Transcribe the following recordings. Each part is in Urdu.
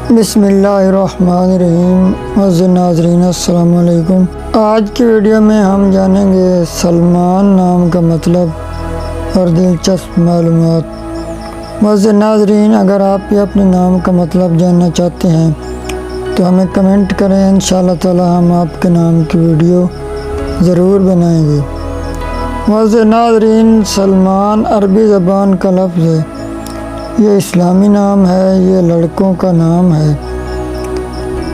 بسم اللہ الرحمن الرحیم۔ معزز ناظرین السلام علیکم۔ آج کی ویڈیو میں ہم جانیں گے سلمان نام کا مطلب اور دلچسپ معلومات۔ معزز ناظرین، اگر آپ بھی اپنے نام کا مطلب جاننا چاہتے ہیں تو ہمیں کمنٹ کریں، انشاءاللہ تعالی ہم آپ کے نام کی ویڈیو ضرور بنائیں گے۔ معزز ناظرین، سلمان عربی زبان کا لفظ ہے، یہ اسلامی نام ہے، یہ لڑکوں کا نام ہے،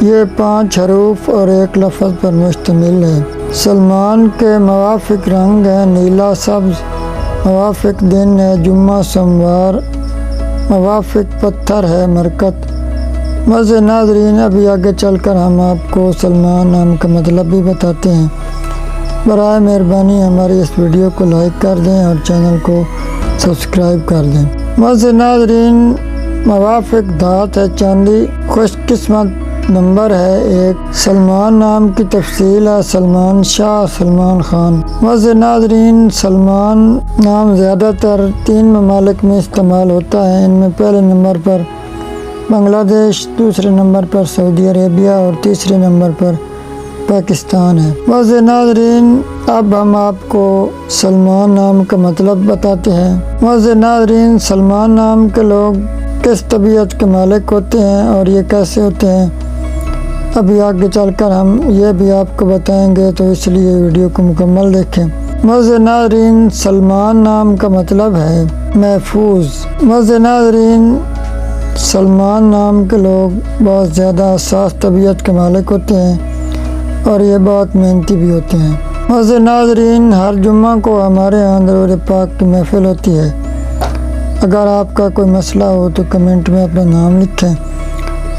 یہ 5 حروف اور ایک لفظ پر مشتمل ہے۔ سلمان کے موافق رنگ ہیں نیلا، سبز، موافق دن ہے جمعہ سوموار، موافق پتھر ہے مرکت۔ معزز ناظرین، ابھی آگے چل کر ہم آپ کو سلمان نام کا مطلب بھی بتاتے ہیں۔ برائے مہربانی ہماری اس ویڈیو کو لائک کر دیں اور چینل کو سبسکرائب کر دیں۔ معزز ناظرین، موافق دھات ہے چاندی، خوش قسمت نمبر ہے 1۔ سلمان نام کی تفصیل ہے سلمان شاہ، سلمان خان۔ معزز ناظرین، سلمان نام زیادہ تر 3 ممالک میں استعمال ہوتا ہے، ان میں پہلے نمبر پر بنگلہ دیش، دوسرے نمبر پر سعودی عربیہ اور تیسرے نمبر پر پاکستان ہے۔ معزز ناظرین، اب ہم آپ کو سلمان نام کا مطلب بتاتے ہیں۔ معزز ناظرین، سلمان نام کے لوگ کس طبیعت کے مالک ہوتے ہیں اور یہ کیسے ہوتے ہیں، ابھی آگے چل کر ہم یہ بھی آپ کو بتائیں گے، تو اس لیے ویڈیو کو مکمل دیکھیں۔ معزز ناظرین، سلمان نام کا مطلب ہے محفوظ۔ معزز ناظرین، سلمان نام کے لوگ بہت زیادہ حساس طبیعت کے مالک ہوتے ہیں اور یہ بہت محنتی بھی ہوتے ہیں۔ معزز ناظرین، ہر جمعہ کو ہمارے یہاں درود پاک کی محفل ہوتی ہے۔ اگر آپ کا کوئی مسئلہ ہو تو کمنٹ میں اپنا نام لکھیں،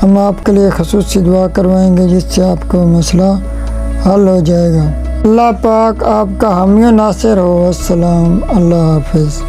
ہم آپ کے لیے خصوصی دعا کروائیں گے جس سے آپ کو مسئلہ حل ہو جائے گا۔ اللہ پاک آپ کا حامی و ناصر ہو۔ السلام، اللہ حافظ۔